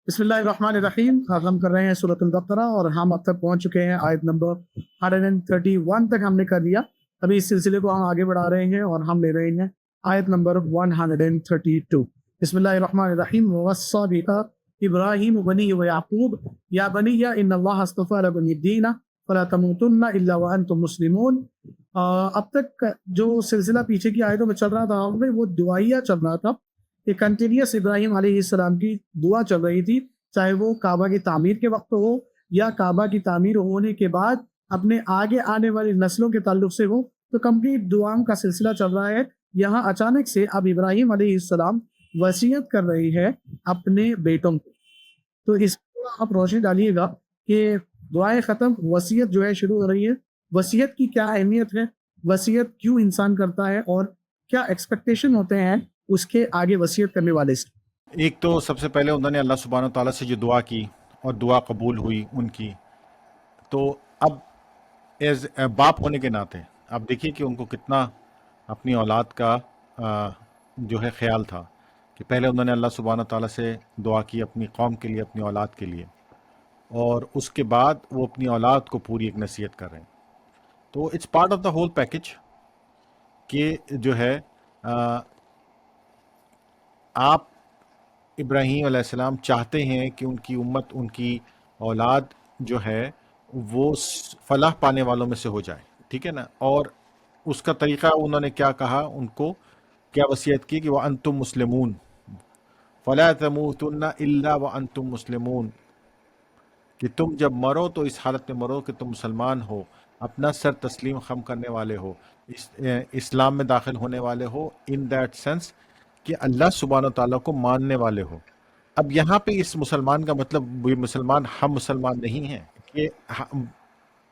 بسم اللہ الرحمن الرحیم. ہم کر رہے ہیں سورۃ البقرہ اور ہم اب تک پہنچ چکے ہیں آیت نمبر 131 تک ہم نے کر لیا. ابھی اس سلسلے کو ہم آگے بڑھا رہے ہیں اور ہم لے رہے ہیں آیت نمبر 132. بسم اللہ الرحمن الرحیم. وَوَصَّى بِهَا إِبْرَاهِيمُ بَنِيهِ وَيَعْقُوبُ يَا بَنِيَّ إِنَّ اللَّهَ اصْطَفَىٰ لَكُمُ الدِّينَ فَلَا تَمُوتُنَّ إِلَّا وَأَنتُم مُّسْلِمُونَ. اب تک جو سلسلہ پیچھے کی آیتوں میں چل رہا تھا وہ دعائیہ چل رہا تھا. یہ کنٹینیوس ابراہیم علیہ السلام کی دعا چل رہی تھی، چاہے وہ کعبہ کی تعمیر کے وقت ہو یا کعبہ کی تعمیر ہونے کے بعد اپنے آگے آنے والی نسلوں کے تعلق سے ہو. تو کمپلیٹ دعاؤں کا سلسلہ چل رہا ہے. یہاں اچانک سے اب ابراہیم علیہ السلام وصیت کر رہی ہے اپنے بیٹوں کو. تو اس کو آپ روشنی ڈالیے گا کہ دعائیں ختم، وصیت جو ہے شروع ہو رہی ہے. وصیت کی کیا اہمیت ہے، وصیت کیوں انسان کرتا ہے، اور کیا ایکسپیکٹیشن ہوتے ہیں اس کے آگے وصیت کرنے والے سے. ایک تو سب سے پہلے انہوں نے اللہ سبحانہ و تعالیٰ سے جو دعا کی اور دعا قبول ہوئی ان کی، تو اب ایز باپ ہونے کے ناطے اب دیکھیے کہ ان کو کتنا اپنی اولاد کا جو ہے خیال تھا کہ پہلے انہوں نے اللہ سبحانہ و تعالیٰ سے دعا کی اپنی قوم کے لیے، اپنی اولاد کے لیے، اور اس کے بعد وہ اپنی اولاد کو پوری ایک نصیحت کر رہے ہیں. تو it's part of the whole package کہ جو ہے آپ ابراہیم علیہ السلام چاہتے ہیں کہ ان کی امت، ان کی اولاد جو ہے وہ فلاح پانے والوں میں سے ہو جائے، ٹھیک ہے نا. اور اس کا طریقہ انہوں نے کیا کہا، ان کو کیا وصیت کی کہ وَأَنْتُمْ مُسْلِمُونَ فَلَا تَمُوتُنَّ إِلَّا وَأَنْتُمْ مُسْلِمُونَ، کہ تم جب مرو تو اس حالت میں مرو کہ تم مسلمان ہو، اپنا سر تسلیم خم کرنے والے ہو، اسلام میں داخل ہونے والے ہو، ان دیٹ سینس کہ اللہ سبحانہ و تعالیٰ کو ماننے والے ہو. اب یہاں پہ اس مسلمان کا مطلب یہ مسلمان ہم مسلمان نہیں ہیں کہ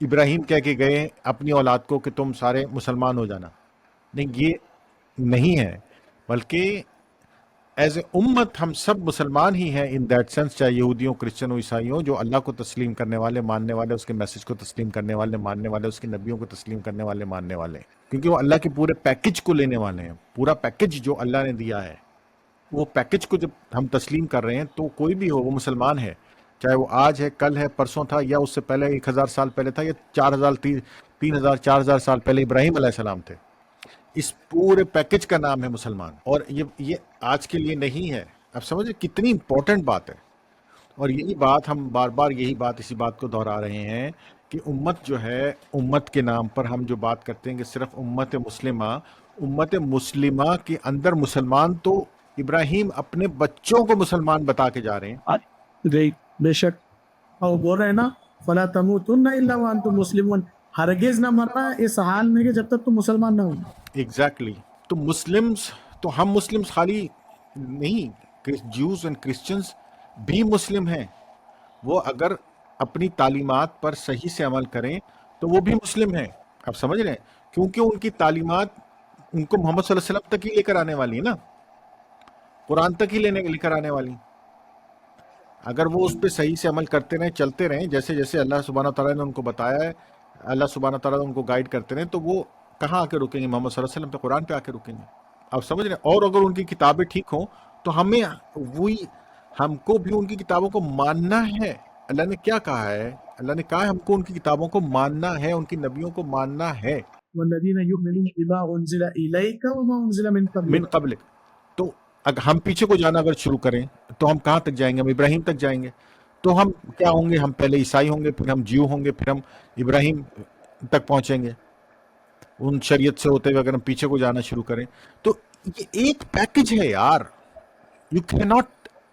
ابراہیم کہہ کے گئے اپنی اولاد کو کہ تم سارے مسلمان ہو جانا، نہیں، یہ نہیں ہے، بلکہ ایز اے امت ہم سب مسلمان ہی ہیں ان دیٹ سینس، چاہے یہودیوں، کرسچنوں، عیسائیوں، جو اللہ کو تسلیم کرنے والے، ماننے والے، اس کے میسج کو تسلیم کرنے والے، ماننے والے، اس کے نبیوں کو تسلیم کرنے والے، ماننے والے، کیونکہ وہ اللہ کے پورے پیکج کو لینے والے ہیں. پورا پیکج جو اللہ نے دیا ہے، وہ پیکج کو جب ہم تسلیم کر رہے ہیں تو کوئی بھی ہو وہ مسلمان ہے، چاہے وہ آج ہے، کل ہے، پرسوں تھا، یا اس سے پہلے 1000 سال پہلے تھا، یا 3000 4000 سال پہلے ابراہیم علیہ السلام تھے. اس پورے پیکج کا نام ہے مسلمان. اور یہ آج کے لیے نہیں ہے. اب سمجھے کتنی امپورٹنٹ بات ہے. اور یہی بات ہم بار بار اسی بات کو دہرا رہے ہیں کہ امت جو ہے، امت کے نام پر ہم جو بات کرتے ہیں کہ صرف امت مسلمہ کے اندر مسلمان، تو ابراہیم اپنے بچوں کو مسلمان بتا کے جا رہے ہیں. بے شک، اور بول رہے ہیں نا فَلَا تَمُوتُنَّ إِلَّا وَأَنْتُمْ مُسْلِمُونَ، ہرگز نہ مرنا اس حال میں کہ جب تک تم مسلمان نہ ہو. ایگزیکٹلی. تو مسلمز، تو ہم مسلمز خالی نہیں، جیوز اینڈ کرسچنز بھی مسلم ہیں. وہ اگر اپنی تعلیمات پر صحیح سے عمل کریں تو وہ بھی مسلم ہیں. آپ سمجھ رہے ہیں، کیونکہ ان کی تعلیمات ان کو محمد صلی اللہ علیہ وسلم تک ہی لے کر آنے والی ہے نا، قرآن تک ہی لے کر آنے والی. اگر وہ اس پہ صحیح سے عمل کرتے رہیں، چلتے رہیں جیسے جیسے اللہ سبحانہ تعالیٰ نے ان کو بتایا ہے، اللہ سبحانہ تعالیٰ ان کو گائیڈ کرتے رہیں، تو وہ کہاں آ کے رکیں گے؟ محمد صلی اللہ علیہ وسلم پہ، قرآن پہ آ کے رکیں گے. آپ سمجھ رہے ہیں. اور اگر ان کی کتابیں ٹھیک ہوں تو ہم کو بھی ان کی کتابوں کو ماننا ہے. اللہ نے کیا کہا ہے؟ اللہ نے کہا ہے ہم کو ان کی کتابوں کو ماننا ہے، ان کی نبیوں کو ماننا ہے. وَالَّذِينَ يُؤْمِنُونَ بِمَا أُنزِلَ إِلَيْكَ وَمَا أُنزِلَ مِن من قَبْلِكَ. قبل. تو اگر ہم پیچھے کو جانا اگر شروع کریں تو ہم کہاں تک جائیں گے؟ ہم ابراہیم تک جائیں گے. تو ہم کیا ہوں گے؟ ہم پہلے عیسائی ہوں گے، پھر ہم جیو ہوں گے، پھر ہم ابراہیم تک پہنچیں گے ان شریعت سے ہوتے ہوئے. اگر ہم پیچھے کو جانا شروع کریں تو یہ ایک پیکج ہے یار. یو کی ناٹ،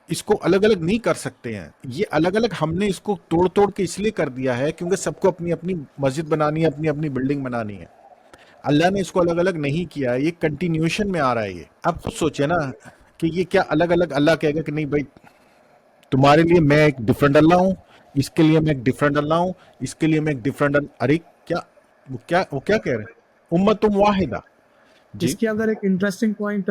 اس کو الگ الگ نہیں کر سکتے ہیں. یہ الگ الگ ہم نے اس کو توڑ کے اس لیے کر دیا ہے کیونکہ سب کو اپنی اپنی مسجد بنانی ہے، اپنی اپنی بلڈنگ بنانی ہے. اللہ نے اس کو الگ الگ نہیں کیا ہے، یہ کنٹینیوشن میں آ رہا ہے. یہ اب خود سوچے نا کہ یہ کیا الگ الگ اللہ کہے گا کہ نہیں بھائی تمہارے لیے میں ایک ڈفرینٹ اللہ ہوں، اس کے لیے میں ایک ڈفرینٹ اللہ ہوں، اس کے لیے میں ایک ڈفرینٹ ارے وہ کیا کہہ رہے ہیں؟ امتم واحدہ. جی اس کے اندر ایک interesting point,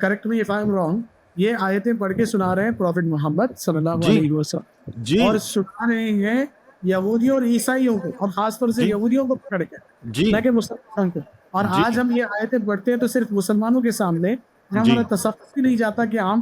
correct me if I am wrong, یہ آیتیں پڑھ کے سنا رہے ہیں پروفٹ محمد صلی اللہ جی علیہ وسلم، جی اور سنا رہے ہیں یہودیوں اور عیسائیوں کو، اور خاص طور سے جی یہودیوں کو پکڑ کے، جی نہ کہ مسلمان کو. اور جی آج ہم یہ آیتیں پڑھتے ہیں تو صرف مسلمانوں کے سامنے جی ہمارا تصور بھی نہیں جاتا کہ ہم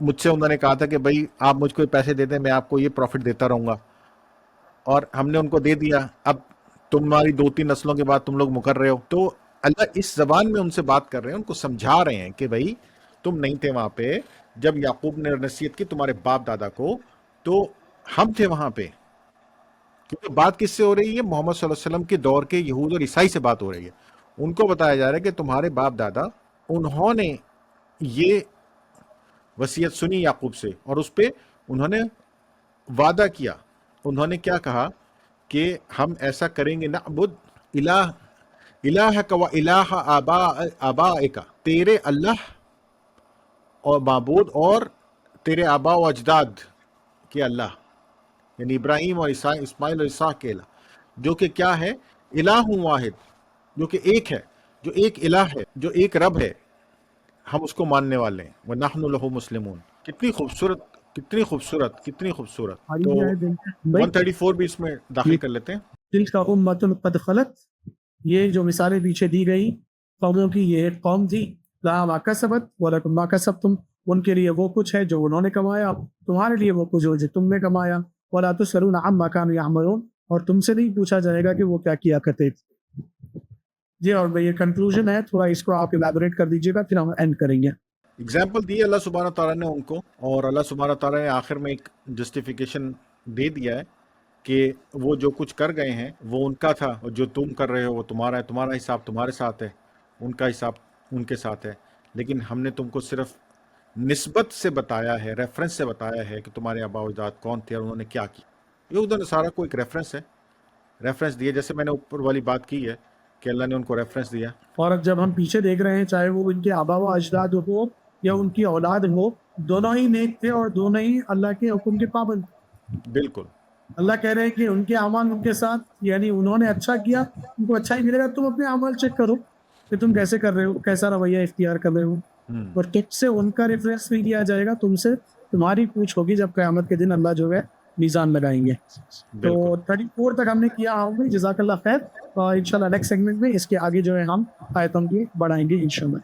مجھ سے انہوں نے کہا تھا کہ بھائی آپ مجھ کو پیسے دے دیں، میں آپ کو یہ پروفٹ دیتا رہوں گا، اور ہم نے ان کو دے دیا، اب تمہاری 2-3 نسلوں کے بعد تم لوگ مکر رہے ہو. تو اللہ اس زبان میں ان سے بات کر رہے ہیں، ان کو سمجھا رہے ہیں کہ بھائی تم نہیں تھے وہاں پہ جب یعقوب نے نصیحت کی تمہارے باپ دادا کو، تو ہم تھے وہاں پہ. کیونکہ بات کس سے ہو رہی ہے؟ محمد صلی اللہ علیہ وسلم کے دور کے یہود اور عیسائی سے بات ہو رہی ہے. ان کو بتایا جا رہا ہے کہ تمہارے باپ دادا انہوں نے یہ وصیت سنی یعقوب سے، اور اس پہ انہوں نے وعدہ کیا. انہوں نے کیا کہا کہ ہم ایسا کریں گے، نعبد الہک و الہ آبائک، تیرے اللہ اور معبود اور تیرے آبا و اجداد کے اللہ، یعنی ابراہیم اور اسماعیل اور اسحاق کے اللہ، جو کہ کیا ہے؟ الہ واحد، جو کہ ایک ہے، جو ایک الہ ہے، جو ایک رب ہے، ہم اس کو ماننے والے ہیں. وَنَحْنُ لَهُ مُسْلِمُونَ. کتنی خوبصورت، کتنی خوبصورت، کتنی خوبصورت. ہماری تو بھی آیت دیکھیں بھائی، 134 بھی اس میں داخل کر لیتے ہیں. تلک امۃ قد خلت، یہ جو مثالیں پیچھے دی گئی قوموں کی، یہ ایک قوم تھی، لہا ما کسبت ولکم ما کسبتم، ان کے لیے وہ کچھ ہے جو انہوں نے کمایا، تمہارے لیے وہ کچھ جو تم نے کمایا، ولا تسألون عما كانوا يعملون، اور تم سے نہیں پوچھا جائے گا کہ وہ کیا کیا کرتے تھے. جی، اور یہ کنکلوژن ہے، تھوڑا اس کو آپ ایلیبوریٹ کر دیجیے گا، پھر ہم اینڈ کریں گے. اگزامپل دی اللہ سبحانہ تعالیٰ نے ان کو، اور اللہ سبحانہ تعالیٰ نے آخر میں ایک جسٹیفیکیشن دے دیا ہے کہ وہ جو کچھ کر گئے ہیں وہ ان کا تھا، اور جو تم کر رہے ہو وہ تمہارا ہے، تمہارا حساب تمہارے ساتھ ہے، ان کا حساب ان کے ساتھ ہے. لیکن ہم نے تم کو صرف نسبت سے بتایا ہے، ریفرنس سے بتایا ہے کہ تمہارے آبا و اجداد کون تھے اور انہوں نے کیا کیا. یہود و نصارہ کو ایک ریفرنس ہے، ریفرنس دیے، جیسے میں نے اوپر والی بات کی ہے کہ اللہ نے ان کو ریفرنس دیا. اور اب جب ہم پیچھے دیکھ رہے ہیں، چاہے وہ ان کے آبا و اجداد ہو یا ان کی اولاد ہو، دونوں ہی نیک تھے اور دونوں ہی اللہ کے حکم کے پابند. بالکل اللہ کہہ رہے ہیں کہ ان کے اعمال ان کے ساتھ، یعنی انہوں نے اچھا کیا، ان کو اچھا ہی ملے گا. تم اپنے اعمال چیک کرو کہ تم کیسے کر رہے ہو، کیسا رویہ اختیار کر رہے ہو، اور تجھ سے ان کا ریفرنس نہیں لیا جائے گا، تم سے تمہاری پوچھ ہوگی جب قیامت کے دن اللہ جو ہے میزان لگائیں گے. تو بالکل 34 تک ہم نے کیا ہوں. جزاک اللہ خیر. اور انشاءاللہ نیکسٹ سیگمنٹ میں اس کے آگے جو ہے ہم آیتوں کی بڑھائیں گے انشاءاللہ.